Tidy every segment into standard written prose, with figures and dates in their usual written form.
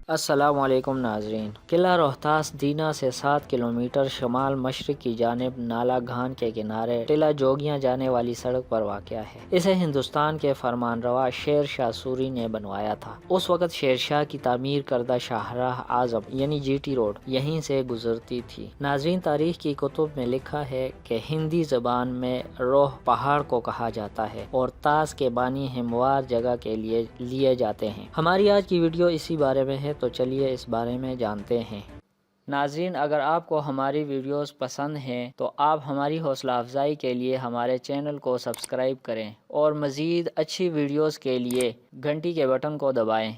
السلام علیکم ناظرین۔ قلعہ روہتاس دینا سے 7 کلومیٹر شمال مشرق کی جانب نالا گھان کے کنارے ٹلہ جوگیاں جانے والی سڑک پر واقع ہے۔ اسے ہندوستان کے فرمان روا شیر شاہ سوری نے بنوایا تھا۔ اس وقت شیر شاہ کی تعمیر کردہ شاہراہ اعظم یعنی جی ٹی روڈ یہیں سے گزرتی تھی۔ ناظرین، تاریخ کی کتب میں لکھا ہے کہ ہندی زبان میں روہ پہاڑ کو کہا جاتا ہے اور تاس کے بانی ہموار جگہ کے لیے جاتے ہیں۔ ہماری آج کی ویڈیو اسی بارے میں ہے، تو چلیے اس بارے میں جانتے ہیں۔ ناظرین، اگر آپ کو ہماری ویڈیوز پسند ہیں تو آپ ہماری حوصلہ افزائی کے لیے ہمارے چینل کو سبسکرائب کریں اور مزید اچھی ویڈیوز کے لیے گھنٹی کے بٹن کو دبائیں۔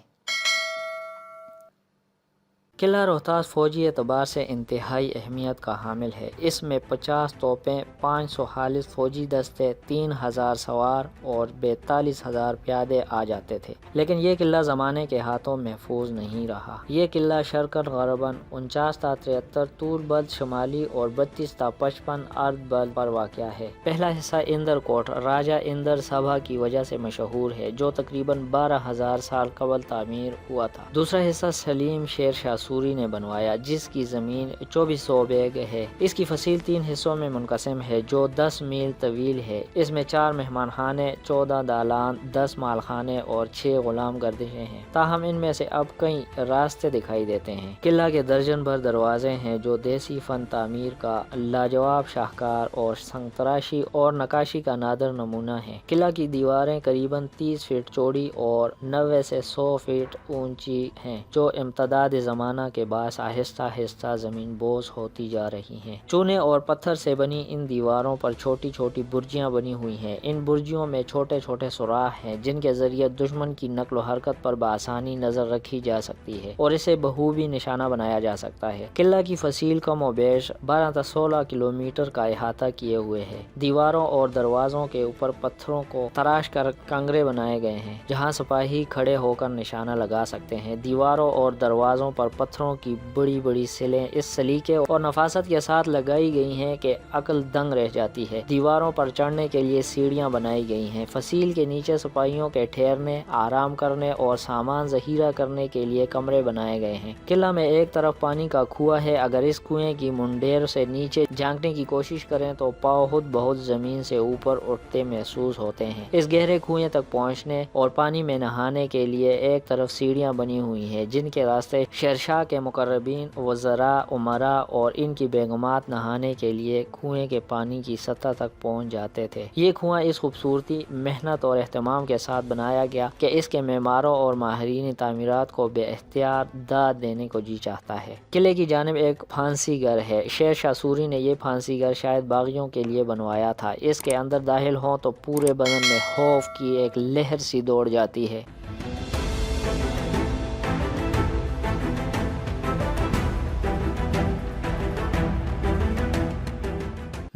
قلعہ روہتاس فوجی اعتبار سے انتہائی اہمیت کا حامل ہے۔ اس میں 50 توپیں، 500 خالص فوجی دستے، 3000 سوار اور 42,000 پیادے آ جاتے تھے۔ لیکن یہ قلعہ زمانے کے ہاتھوں محفوظ نہیں رہا۔ یہ قلعہ شرقاً غرباً 49 تا 73 طول بلد شمالی اور 32 تا 55 ارد بلد پر واقع ہے۔ پہلا حصہ اندر کوٹ راجہ اندر سبھا کی وجہ سے مشہور ہے، جو تقریباً 12,000 سال قبل تعمیر ہوا تھا۔ دوسرا حصہ سلیم شیر شاہ سوری نے بنوایا، جس کی زمین 2400 بیگ ہے۔ اس کی فصیل 3 حصوں میں منقسم ہے، جو 10 میل طویل ہے۔ اس میں 4 مہمان خانے، 14 دالان، 10 مال خانے اور 6 غلام گردشیں ہیں۔ تاہم ان میں سے اب کئی راستے دکھائی دیتے ہیں۔ قلعہ کے درجن بھر دروازے ہیں، جو دیسی فن تعمیر کا لاجواب شاہکار اور سنگ تراشی اور نقاشی کا نادر نمونہ ہیں۔ قلعہ کی دیواریں قریباً 30 فٹ چوڑی اور 90 سے 100 فٹ اونچی ہیں، جو امتداد زمانہ کے باعث آہستہ آہستہ زمین بوس ہوتی جا رہی ہیں۔ چونے اور پتھر سے بنی ان دیواروں پر چھوٹی چھوٹی برجیاں بنی ہوئی ہیں۔ ان برجیوں میں چھوٹے چھوٹے سوراخ ہیں، جن کے ذریعے دشمن کی نقل و حرکت پر بآسانی نظر رکھی جا سکتی ہے اور اسے بخوبی نشانہ بنایا جا سکتا ہے۔ قلعہ کی فصیل کم و بیش 12 تا 16 کلومیٹر کا احاطہ کیے ہوئے ہے۔ دیواروں اور دروازوں کے اوپر پتھروں کو تراش کر کنگرے بنائے گئے ہیں، جہاں سپاہی کھڑے ہو کر نشانہ لگا سکتے ہیں۔ دیواروں اور دروازوں پر پتھروں کی بڑی بڑی سلیں اس سلیقے اور نفاست کے ساتھ لگائی گئی ہیں کہ عقل دنگ رہ جاتی ہے۔ دیواروں پر چڑھنے کے لیے سیڑھیاں بنائی گئی ہیں۔ فصیل کے نیچے سپاہیوں کے ٹھہرنے، آرام کرنے اور سامان ذخیرہ کرنے کے لیے کمرے بنائے گئے ہیں۔ قلعہ میں ایک طرف پانی کا کنواں ہے۔ اگر اس کنویں کی منڈیر سے نیچے جھانکنے کی کوشش کریں تو پاؤں خود بہت زمین سے اوپر اٹھتے محسوس ہوتے ہیں۔ اس گہرے کنویں تک پہنچنے اور پانی میں نہانے کے لیے ایک طرف سیڑھیاں بنی ہوئی ہیں، جن کے راستے شیرشاہ کے مقربین، وزراء، امراء اور ان کی بیگمات نہانے کے لیے کنویں کے پانی کی سطح تک پہنچ جاتے تھے۔ یہ کنواں اس خوبصورتی، محنت اور اہتمام کے ساتھ بنایا گیا کہ اس کے معماروں اور ماہرین تعمیرات کو بے اختیار داد دینے کو جی چاہتا ہے۔ قلعے کی جانب ایک پھانسی گھر ہے۔ شیر شاہ سوری نے یہ پھانسی گھر شاید باغیوں کے لیے بنوایا تھا۔ اس کے اندر داخل ہوں تو پورے بدن میں خوف کی ایک لہر سی دوڑ جاتی ہے۔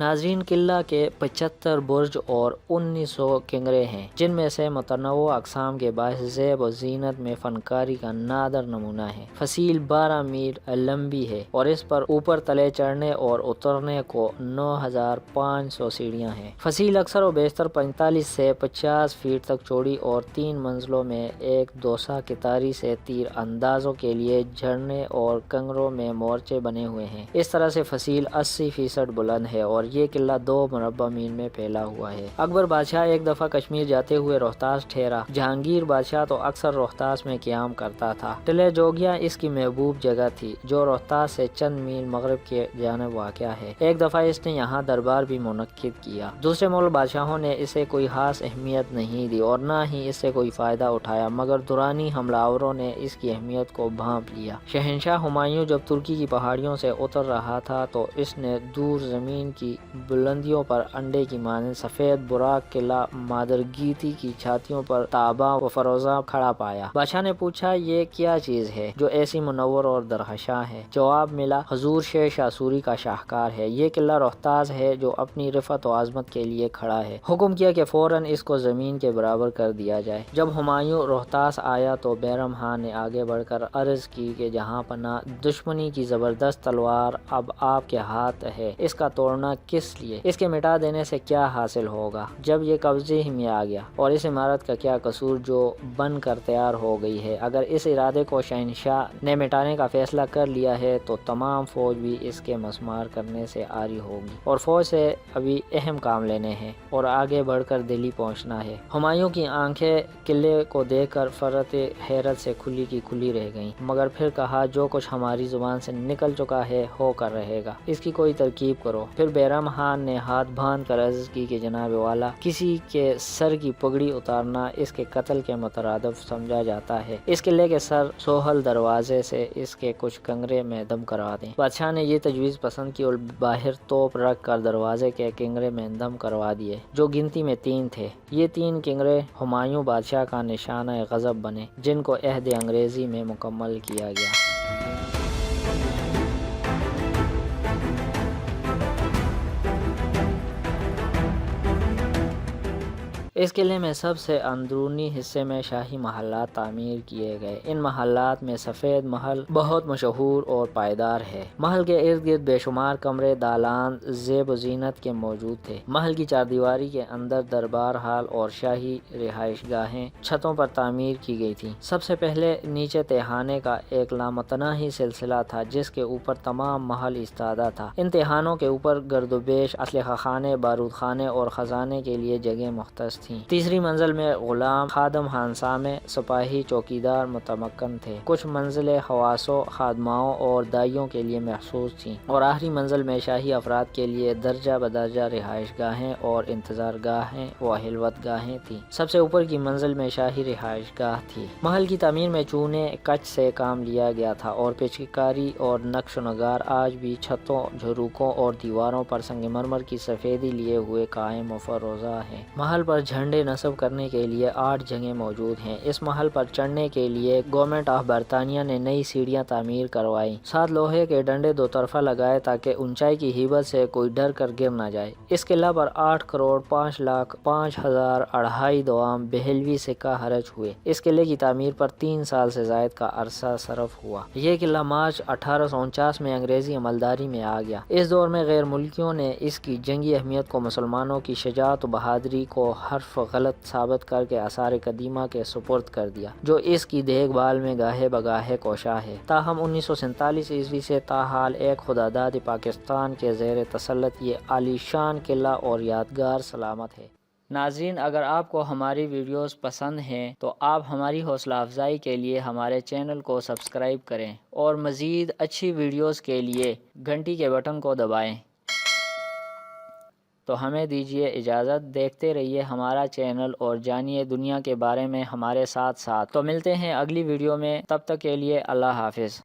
ناظرین، قلعہ کے 75 برج اور 1900 کنگرے ہیں، جن میں سے متنوع اقسام کے باعث زیب و زینت میں فنکاری کا نادر نمونہ ہے۔ فصیل 12 میل لمبی ہے اور اس پر اوپر تلے چڑھنے اور اترنے کو 9500 سیڑھیاں ہیں۔ فصیل اکثر و بیشتر 45 سے 50 فٹ تک چوڑی اور 3 منزلوں میں ایک دوسا کتاری سے تیر اندازوں کے لیے جھرنے اور کنگروں میں مورچے بنے ہوئے ہیں۔ اس طرح سے فصیل 80% بلند ہے اور یہ قلعہ 2 مربع میل میں پھیلا ہوا ہے۔ اکبر بادشاہ ایک دفعہ کشمیر جاتے ہوئے روہتاس ٹھہرا۔ جہانگیر بادشاہ تو اکثر روہتاس میں قیام کرتا تھا۔ ٹلہ جوگیاں اس کی محبوب جگہ تھی، جو روہتاس سے چند میل مغرب کی جانب واقع ہے۔ ایک دفعہ اس نے یہاں دربار بھی منعقد کیا۔ دوسرے مغل بادشاہوں نے اسے کوئی خاص اہمیت نہیں دی اور نہ ہی اس سے کوئی فائدہ اٹھایا، مگر درانی حملہ آوروں نے اس کی اہمیت کو بھانپ لیا۔ شہنشاہ ہمایوں جب ترکی کی پہاڑیوں سے اتر رہا تھا تو اس نے دور زمین کی بلندیوں پر انڈے کی مانند سفید براق قلعہ مادرگیتی کی چھاتیوں پر تاباں و فروزاں کھڑا پایا۔ بادشاہ نے پوچھا، یہ کیا چیز ہے جو ایسی منور اور درخشاں ہے؟ جواب ملا، حضور شیر شاہ سوری کا شاہکار ہے۔ یہ قلعہ روہتاس ہے جو اپنی رفعت و عظمت کے لیے کھڑا ہے۔ حکم کیا کہ فوراً اس کو زمین کے برابر کر دیا جائے۔ جب ہمایوں روہتاس آیا تو بیرم خان نے آگے بڑھ کر عرض کی کہ جہاں پناہ دشمنی کی زبردست تلوار اب آپ کے ہاتھ ہے، اس کا توڑنا کس لیے؟ اس کے مٹا دینے سے کیا حاصل ہوگا جب یہ قبضے ہی میں آ گیا؟ اور اس عمارت کا کیا قصور جو بن کر تیار ہو گئی ہے؟ اگر اس ارادے کو شہنشاہ نے مٹانے کا فیصلہ کر لیا ہے تو تمام فوج بھی اس کے مسمار کرنے سے آری ہوگی، اور فوج سے ابھی اہم کام لینے ہیں اور آگے بڑھ کر دلی پہنچنا ہے۔ ہمایوں کی آنکھیں قلعے کو دیکھ کر فرت حیرت سے کھلی کی کھلی رہ گئیں، مگر پھر کہا جو کچھ ہماری زبان سے نکل چکا ہے ہو کر رہے گا، اس کی کوئی ترکیب کرو۔ پھر بیرم خان نے ہاتھ باندھ کر عرض کی کہ جناب والا، کسی کے سر کی پگڑی اتارنا اس کے قتل کے مترادف سمجھا جاتا ہے، اس قلعے کے سر سوہل دروازے سے اس کے کچھ کنگرے میں دم کروا دیں۔ بادشاہ نے یہ تجویز پسند کی اور باہر توپ رکھ کر دروازے کے کنگرے میں دم کروا دیے، جو گنتی میں 3 تھے۔ یہ 3 کنگرے ہمایوں بادشاہ کا نشانہ غضب بنے، جن کو عہد انگریزی میں مکمل کیا گیا۔ اس قلعے میں سب سے اندرونی حصے میں شاہی محلات تعمیر کیے گئے۔ ان محلات میں سفید محل بہت مشہور اور پائیدار ہے۔ محل کے ارد گرد بے شمار کمرے، دالان زیب و زینت کے موجود تھے۔ محل کی چاردیواری کے اندر دربار ہال اور شاہی رہائش گاہیں چھتوں پر تعمیر کی گئی تھیں۔ سب سے پہلے نیچے تہھانے کا ایک لامتناہی سلسلہ تھا جس کے اوپر تمام محل ایستادہ تھا۔ ان تہھانوں کے اوپر گرد و بیش اسلحہ خانے، بارود خانے اور خزانے کے لیے جگہ مختص تھی۔ تیسری منزل میں غلام، خادم خانسامے، سپاہی، چوکیدار متمکن تھے۔ کچھ منزلیں خواصوں، خادماؤں اور دائیوں کے لیے مخصوص تھیں، اور آخری منزل میں شاہی افراد کے لیے درجہ بدرجہ رہائش گاہیں اور انتظار گاہیں و حلوت گاہیں تھیں۔ سب سے اوپر کی منزل میں شاہی رہائش گاہ تھی۔ محل کی تعمیر میں چونے کچ سے کام لیا گیا تھا، اور پچکاری اور نقش و نگار آج بھی چھتوں، جھروکوں اور دیواروں پر سنگ مرمر کی سفیدی لیے ہوئے قائم و فروزہ ہیں۔ محل پر جھنڈے نصب کرنے کے لیے 8 جگہیں موجود ہیں۔ اس محل پر چڑھنے کے لیے گورنمنٹ آف برطانیہ نے نئی سیڑھیاں تعمیر کروائیں۔ 7 لوہے کے ڈنڈے 2 طرفہ لگائے تاکہ اونچائی کی ہیبت سے کوئی ڈر کر گر نہ جائے۔ اس قلعہ پر 8 کروڑ 5 لاکھ 5,000 2.5 دوام بہلوی سکہ خرچ ہوئے۔ اس قلعے کی تعمیر پر 3 سال سے زائد کا عرصہ صرف ہوا۔ یہ قلعہ مارچ 1849 میں انگریزی عملداری میں آ گیا۔ اس دور میں غیر ملکیوں نے اس کی جنگی اہمیت کو مسلمانوں کی شجاعت و بہادری کو حرف غلط ثابت کر کے آثار قدیمہ کے سپرد کر دیا، جو اس کی دیکھ بھال میں گاہے بگاہے کوشاں ہے۔ تاہم 1947 عیسوی سے تاحال ایک خداداد پاکستان کے زیر تسلط یہ عالیشان قلعہ اور یادگار سلامت ہے۔ ناظرین، اگر آپ کو ہماری ویڈیوز پسند ہیں تو آپ ہماری حوصلہ افزائی کے لیے ہمارے چینل کو سبسکرائب کریں، اور مزید اچھی ویڈیوز کے لیے گھنٹی کے بٹن کو دبائیں۔ تو ہمیں دیجیے اجازت، دیکھتے رہیے ہمارا چینل اور جانیے دنیا کے بارے میں ہمارے ساتھ ساتھ۔ تو ملتے ہیں اگلی ویڈیو میں، تب تک کے لیے اللہ حافظ۔